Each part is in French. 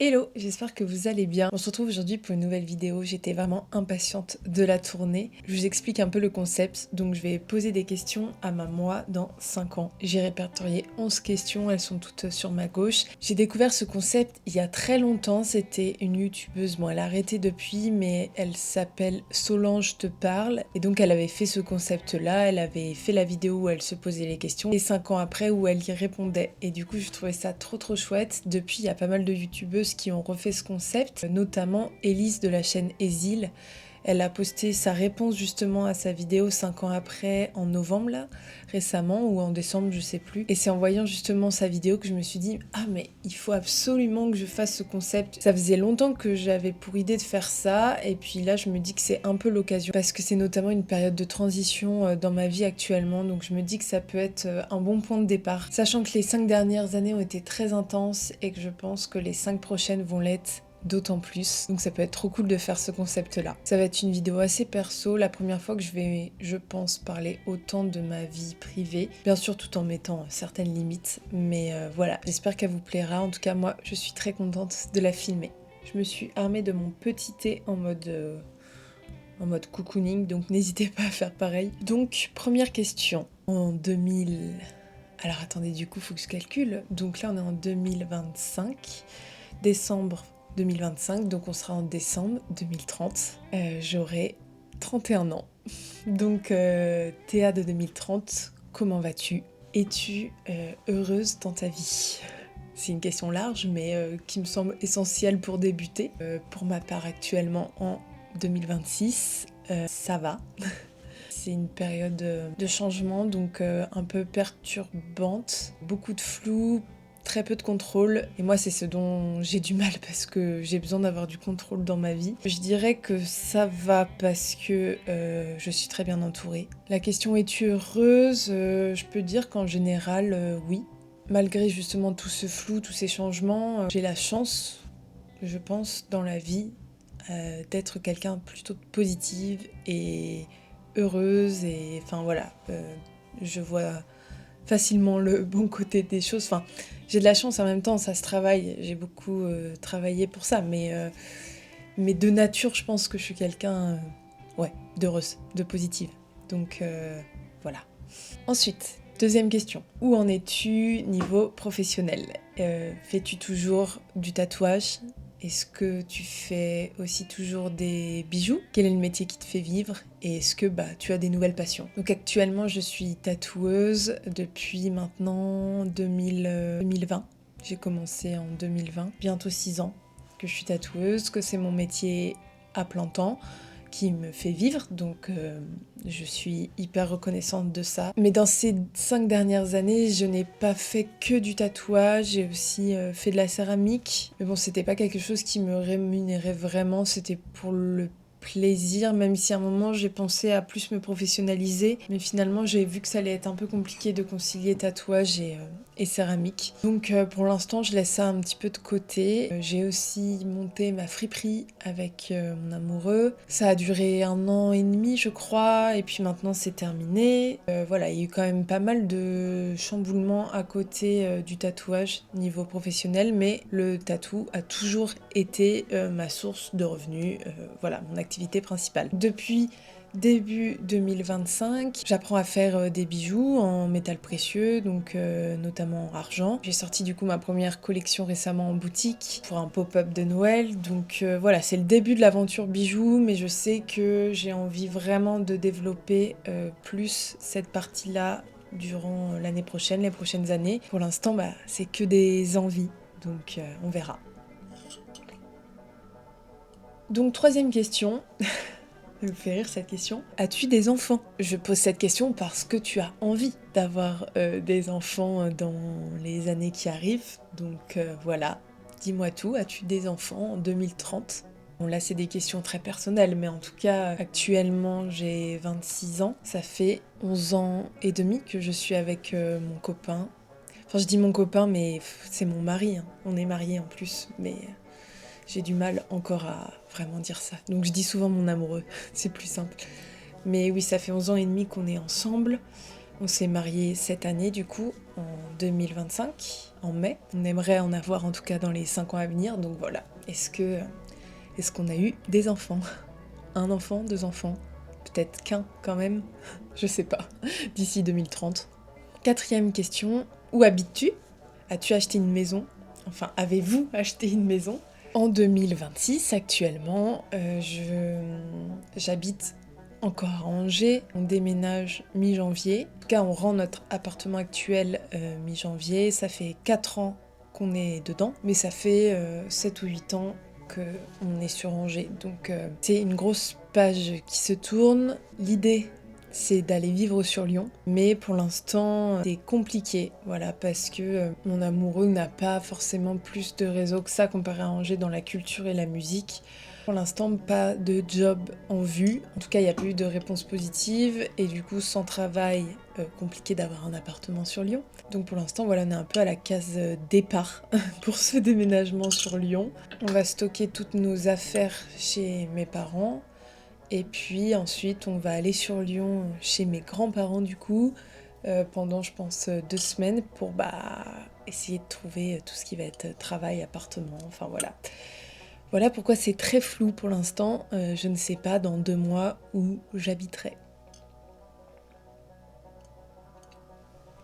Hello, j'espère que vous allez bien. On se retrouve aujourd'hui pour une nouvelle vidéo. J'étais vraiment impatiente de la tourner. Je vous explique un peu le concept. Donc je vais poser des questions à ma moi dans 5 ans. J'ai répertorié 11 questions, elles sont toutes sur ma gauche. J'ai découvert ce concept il y a très longtemps. C'était une youtubeuse, bon elle a arrêté depuis, mais elle s'appelle Solange te parle. Et donc elle avait fait ce concept-là, elle avait fait la vidéo où elle se posait les questions et 5 ans après où elle y répondait. Et du coup je trouvais ça trop chouette. Depuis il y a pas mal de youtubeuses qui ont refait ce concept, notamment Elise de la chaîne Esil. Elle a posté sa réponse justement à sa vidéo 5 ans après, en novembre là, récemment, ou en décembre, je sais plus. Et c'est en voyant justement sa vidéo que je me suis dit « Ah mais il faut absolument que je fasse ce concept ». Ça faisait longtemps que j'avais pour idée de faire ça, et puis là je me dis que c'est un peu l'occasion, parce que c'est notamment une période de transition dans ma vie actuellement, donc je me dis que ça peut être un bon point de départ. Sachant que les 5 dernières années ont été très intenses, et que je pense que les 5 prochaines vont l'être d'autant plus. Donc ça peut être trop cool de faire ce concept-là. Ça va être une vidéo assez perso, la première fois que je vais, je pense, parler autant de ma vie privée. Bien sûr, tout en mettant certaines limites, mais voilà. J'espère qu'elle vous plaira. En tout cas, moi, je suis très contente de la filmer. Je me suis armée de mon petit thé en mode cocooning, donc n'hésitez pas à faire pareil. Donc, première question. En 2000... Alors attendez, du coup, faut que je calcule. Donc là, on est en 2025, décembre 2025, donc on sera en décembre 2030. J'aurai 31 ans. Donc Théa de 2030, comment vas-tu? Es-tu heureuse dans ta vie? C'est une question large, mais qui me semble essentielle pour débuter. Pour ma part, actuellement en 2026, ça va. C'est une période de changement, donc un peu perturbante, beaucoup de flou, très peu de contrôle. Et moi, c'est ce dont j'ai du mal parce que j'ai besoin d'avoir du contrôle dans ma vie. Je dirais que ça va parce que je suis très bien entourée. La question es-tu heureuse? Je peux dire qu'en général, oui. Malgré justement tout ce flou, tous ces changements, j'ai la chance, je pense, dans la vie, d'être quelqu'un plutôt positive et heureuse. Et enfin voilà, je vois facilement le bon côté des choses. Enfin, j'ai de la chance en même temps, ça se travaille. J'ai beaucoup travaillé pour ça, mais de nature, je pense que je suis quelqu'un, ouais, d'heureuse, de positive. Donc voilà. Ensuite, deuxième question. Où en es-tu niveau professionnel? Fais-tu toujours du tatouage? Est-ce que tu fais aussi toujours des bijoux? Quel est le métier qui te fait vivre? Et est-ce que tu as des nouvelles passions? Donc actuellement, je suis tatoueuse depuis maintenant 2020. J'ai commencé en 2020, bientôt 6 ans que je suis tatoueuse, que c'est mon métier à plein temps qui me fait vivre, donc je suis hyper reconnaissante de ça. Mais dans ces 5 dernières années, je n'ai pas fait que du tatouage, j'ai aussi fait de la céramique. Mais bon, c'était pas quelque chose qui me rémunérait vraiment, c'était pour le plaisir, même si à un moment j'ai pensé à plus me professionnaliser, mais finalement j'ai vu que ça allait être un peu compliqué de concilier tatouage et céramique. Donc pour l'instant je laisse ça un petit peu de côté. J'ai aussi monté ma friperie avec mon amoureux. Ça a duré 1 an et demi je crois, et puis maintenant c'est terminé. Voilà, il y a eu quand même pas mal de chamboulements à côté du tatouage niveau professionnel, mais le tatou a toujours été ma source de revenus, voilà, mon activité principale. Depuis début 2025, j'apprends à faire des bijoux en métal précieux, donc notamment en argent. J'ai sorti du coup ma première collection récemment en boutique pour un pop-up de Noël, donc voilà, c'est le début de l'aventure bijoux, mais je sais que j'ai envie vraiment de développer plus cette partie-là durant l'année prochaine, les prochaines années. Pour l'instant, c'est que des envies, donc on verra. Donc troisième question, ça me fait rire cette question. As-tu des enfants? Je pose cette question parce que tu as envie d'avoir des enfants dans les années qui arrivent. Donc voilà, dis-moi tout, as-tu des enfants en 2030? Bon là c'est des questions très personnelles, mais en tout cas actuellement j'ai 26 ans. Ça fait 11 ans et demi que je suis avec mon copain. Enfin je dis mon copain mais c'est mon mari, hein. On est mariés en plus, mais j'ai du mal encore à vraiment dire ça. Donc je dis souvent mon amoureux, c'est plus simple. Mais oui, ça fait 11 ans et demi qu'on est ensemble. On s'est mariés cette année du coup, en 2025, en mai. On aimerait en avoir en tout cas dans les 5 ans à venir, donc voilà. Est-ce qu'on a eu des enfants? Un enfant, deux enfants? Peut-être qu'un quand même? Je sais pas. D'ici 2030. Quatrième question, où habites-tu? As-tu acheté une maison? Enfin, avez-vous acheté une maison? En 2026, actuellement, j'habite encore à Angers. On déménage mi-janvier. En tout cas, on rend notre appartement actuel mi-janvier. Ça fait 4 ans qu'on est dedans, mais ça fait 7 ou 8 ans qu'on est sur Angers. Donc c'est une grosse page qui se tourne. L'idée, c'est d'aller vivre sur Lyon, mais pour l'instant c'est compliqué, voilà, parce que mon amoureux n'a pas forcément plus de réseau que ça comparé à Angers dans la culture et la musique. Pour l'instant, pas de job en vue. En tout cas, il n'y a pas eu de réponse positive et du coup, sans travail, compliqué d'avoir un appartement sur Lyon. Donc pour l'instant, voilà, on est un peu à la case départ pour ce déménagement sur Lyon. On va stocker toutes nos affaires chez mes parents. Et puis ensuite, on va aller sur Lyon chez mes grands-parents du coup, pendant je pense 2 semaines pour essayer de trouver tout ce qui va être travail, appartement, enfin voilà. Voilà pourquoi c'est très flou pour l'instant, je ne sais pas dans 2 mois où j'habiterai.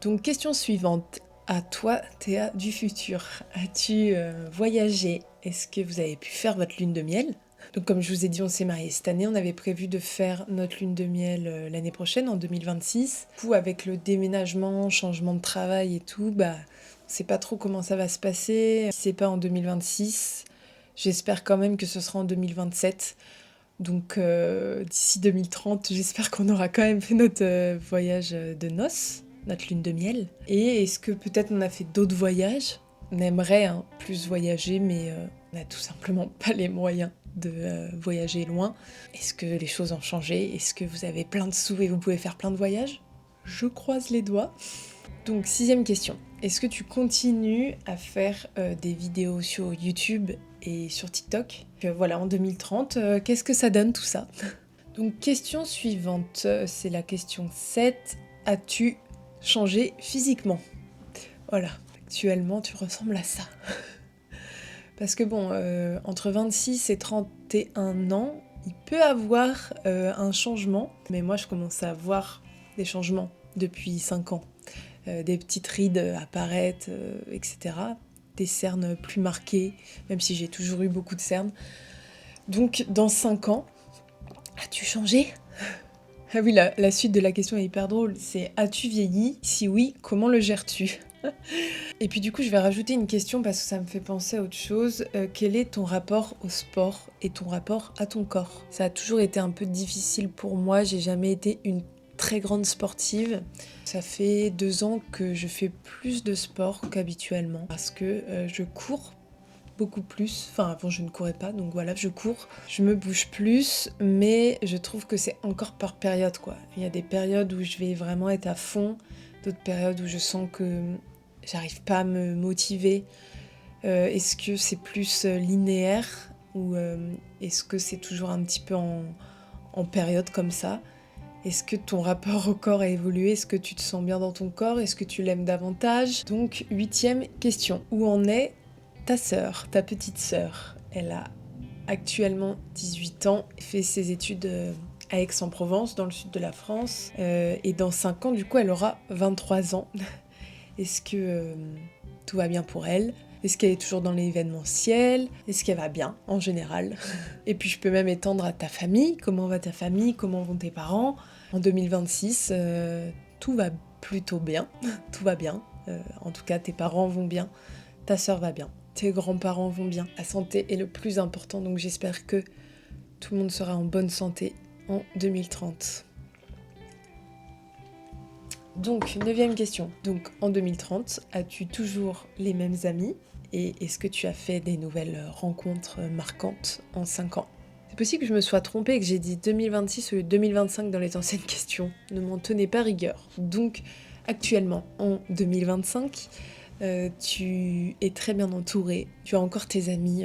Donc question suivante, à toi Théa du futur, as-tu voyagé? Est-ce que vous avez pu faire votre lune de miel? Donc comme je vous ai dit, on s'est mariés cette année, on avait prévu de faire notre lune de miel l'année prochaine, en 2026. Du coup, avec le déménagement, changement de travail et tout, on sait pas trop comment ça va se passer. Si c'est pas en 2026, j'espère quand même que ce sera en 2027. Donc d'ici 2030, j'espère qu'on aura quand même fait notre voyage de noces, notre lune de miel. Et est-ce que peut-être on a fait d'autres voyages? On aimerait plus voyager, mais on n'a tout simplement pas les moyens de voyager loin. Est-ce que les choses ont changé? Est-ce que vous avez plein de sous et vous pouvez faire plein de voyages? Je croise les doigts. Donc 6e question. Est-ce que tu continues à faire des vidéos sur YouTube et sur TikTok? Voilà, en 2030, qu'est-ce que ça donne tout ça? Donc question suivante, c'est la question 7. As-tu changé physiquement? Voilà, actuellement tu ressembles à ça. Parce que bon, entre 26 et 31 ans, il peut avoir un changement. Mais moi, je commence à voir des changements depuis 5 ans. Des petites rides apparaître, etc. Des cernes plus marquées, même si j'ai toujours eu beaucoup de cernes. Donc, dans 5 ans, as-tu changé? Ah oui, la suite de la question est hyper drôle. C'est as-tu vieilli? Si oui, comment le gères-tu? Et puis du coup, je vais rajouter une question parce que ça me fait penser à autre chose. Quel est ton rapport au sport et ton rapport à ton corps? Ça a toujours été un peu difficile pour moi. J'ai jamais été une très grande sportive. Ça fait 2 ans que je fais plus de sport qu'habituellement parce que je cours beaucoup plus. Enfin, avant, je ne courais pas, donc voilà, je cours. Je me bouge plus, mais je trouve que c'est encore par période, quoi. Il y a des périodes où je vais vraiment être à fond, d'autres périodes où je sens que j'arrive pas à me motiver. Est-ce que c'est plus linéaire ou est-ce que c'est toujours un petit peu en période comme ça? Est-ce que ton rapport au corps a évolué? Est-ce que tu te sens bien dans ton corps? Est-ce que tu l'aimes davantage? Donc, 8e question. Où en est ta sœur, ta petite sœur? Elle a actuellement 18 ans, fait ses études à Aix-en-Provence, dans le sud de la France. Et dans 5 ans, du coup, elle aura 23 ans. Est-ce que tout va bien pour elle? Est-ce qu'elle est toujours dans l'événementiel? Est-ce qu'elle va bien, en général? Et puis je peux même étendre à ta famille. Comment va ta famille? Comment vont tes parents? En 2026, tout va plutôt bien. Tout va bien. En tout cas, tes parents vont bien. Ta sœur va bien. Tes grands-parents vont bien. La santé est le plus important, donc j'espère que tout le monde sera en bonne santé en 2030. Donc, 9e question. Donc, en 2030, as-tu toujours les mêmes amis? Et est-ce que tu as fait des nouvelles rencontres marquantes en 5 ans? C'est possible que je me sois trompée et que j'ai dit 2026 au lieu de 2025 dans les anciennes questions. Ne m'en tenez pas rigueur. Donc, actuellement, en 2025, tu es très bien entourée. Tu as encore tes amis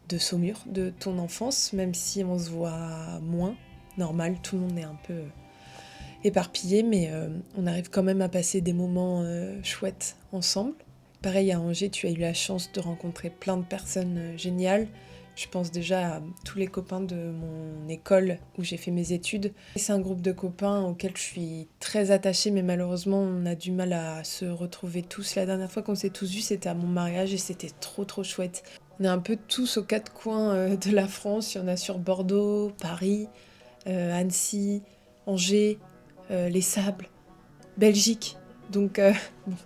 de Saumur, de ton enfance, même si on se voit moins. Normal, tout le monde est un peu éparpillés, mais on arrive quand même à passer des moments chouettes ensemble. Pareil, à Angers, tu as eu la chance de rencontrer plein de personnes géniales. Je pense déjà à tous les copains de mon école où j'ai fait mes études. C'est un groupe de copains auquel je suis très attachée, mais malheureusement, on a du mal à se retrouver tous. La dernière fois qu'on s'est tous vus, c'était à mon mariage et c'était trop chouette. On est un peu tous aux quatre coins de la France. Il y en a sur Bordeaux, Paris, Annecy, Angers, les Sables, Belgique. Donc, bon,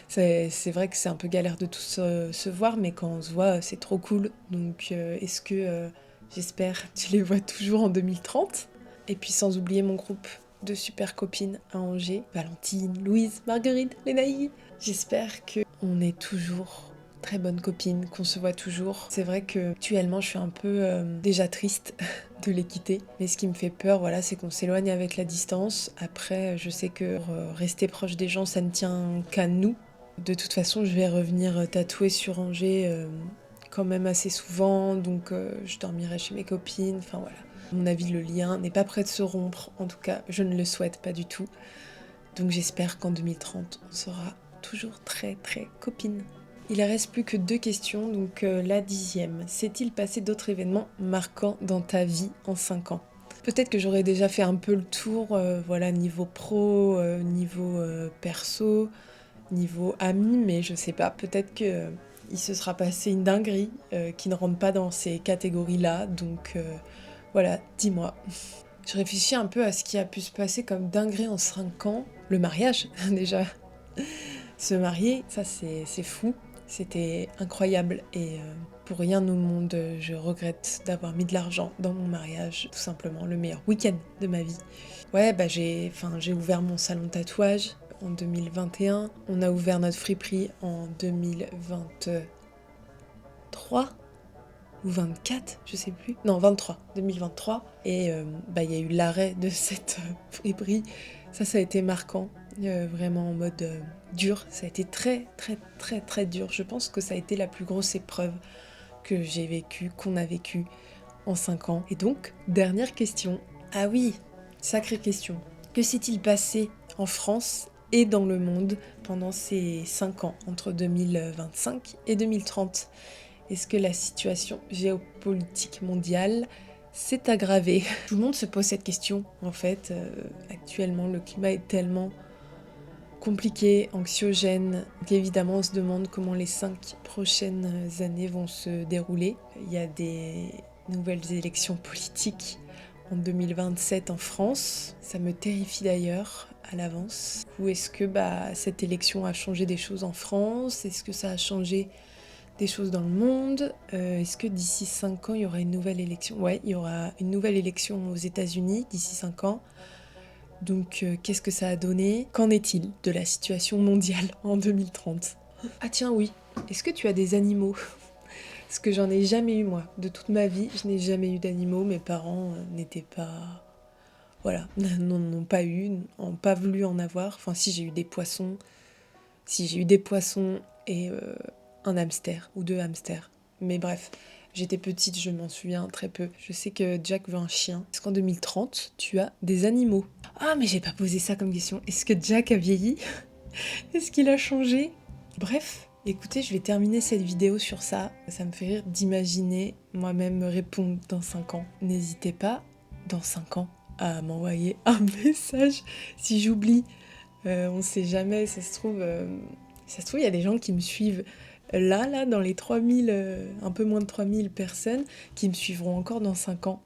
c'est vrai que c'est un peu galère de tous se voir, mais quand on se voit, c'est trop cool. Donc, est-ce que j'espère tu les vois toujours en 2030? Et puis, sans oublier mon groupe de super copines à Angers, Valentine, Louise, Marguerite, Lénaï. J'espère qu'on est toujours très bonnes copines, qu'on se voit toujours. C'est vrai que actuellement, je suis un peu déjà triste de les quitter. Mais ce qui me fait peur, voilà, c'est qu'on s'éloigne avec la distance. Après, je sais que rester proche des gens, ça ne tient qu'à nous. De toute façon, je vais revenir tatouer sur Angers quand même assez souvent, donc je dormirai chez mes copines, enfin voilà. À mon avis, le lien n'est pas prêt de se rompre, en tout cas, je ne le souhaite pas du tout. Donc j'espère qu'en 2030, on sera toujours très copines. Il ne reste plus que 2 questions, donc la 10e. S'est-il passé d'autres événements marquants dans ta vie en 5 ans? Peut-être que j'aurais déjà fait un peu le tour, voilà, niveau pro, niveau perso, niveau ami, mais je sais pas, peut-être que il se sera passé une dinguerie qui ne rentre pas dans ces catégories-là, donc voilà, dis-moi. Je réfléchis un peu à ce qui a pu se passer comme dinguerie en 5 ans. Le mariage, déjà. Se marier, ça c'est fou. C'était incroyable et pour rien au monde, je regrette d'avoir mis de l'argent dans mon mariage, tout simplement, le meilleur week-end de ma vie. Ouais, bah j'ai ouvert mon salon de tatouage en 2021. On a ouvert notre friperie en 2023 ou 24, je sais plus. Non, 2023. Et bah il y a eu l'arrêt de cette friperie. Ça a été marquant, vraiment en mode dur. Ça a été très dur. Je pense que ça a été la plus grosse épreuve que j'ai vécue, qu'on a vécue en 5 ans. Et donc, dernière question. Ah oui, sacrée question. Que s'est-il passé en France et dans le monde pendant ces 5 ans, entre 2025 et 2030 ? Est-ce que la situation géopolitique mondiale s'est aggravée? Tout le monde se pose cette question, en fait. Actuellement, le climat est tellement compliqué, anxiogène, qu'évidemment on se demande comment les 5 prochaines années vont se dérouler. Il y a des nouvelles élections politiques en 2027 en France. Ça me terrifie d'ailleurs à l'avance. Ou est-ce que cette élection a changé des choses en France? Est-ce que ça a changé des choses dans le monde? Est-ce que d'ici 5 ans, il y aura une nouvelle élection? Ouais, il y aura une nouvelle élection aux États-Unis d'ici 5 ans. Donc, qu'est-ce que ça a donné? Qu'en est-il de la situation mondiale en 2030? Ah tiens, oui. Est-ce que tu as des animaux? Parce que j'en ai jamais eu, moi. De toute ma vie, je n'ai jamais eu d'animaux. Mes parents n'étaient pas... Voilà, n'ont pas eu, n'ont pas voulu en avoir. Enfin, si, j'ai eu des poissons. Si, j'ai eu des poissons et un hamster ou 2 hamsters. Mais bref, j'étais petite, je m'en souviens très peu. Je sais que Jack veut un chien. Est-ce qu'en 2030, tu as des animaux? Ah, mais j'ai pas posé ça comme question. Est-ce que Jack a vieilli? Est-ce qu'il a changé? Bref, écoutez, je vais terminer cette vidéo sur ça. Ça me fait rire d'imaginer moi-même me répondre dans 5 ans. N'hésitez pas, dans 5 ans, à m'envoyer un message si j'oublie. On sait jamais, ça se trouve, il y a des gens qui me suivent là, dans les 3000, un peu moins de 3000 personnes, qui me suivront encore dans 5 ans.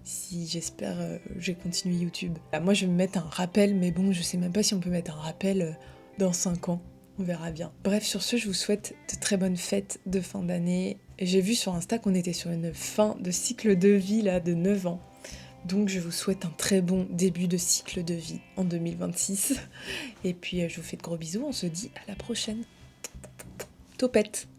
Si j'espère, j'ai continué YouTube. Moi, je vais me mettre un rappel, mais bon, je sais même pas si on peut mettre un rappel dans 5 ans. On verra bien. Bref, sur ce, je vous souhaite de très bonnes fêtes de fin d'année. Et j'ai vu sur Insta qu'on était sur une fin de cycle de vie, là, de 9 ans. Donc je vous souhaite un très bon début de cycle de vie en 2026. Et puis je vous fais de gros bisous, on se dit à la prochaine. Topette!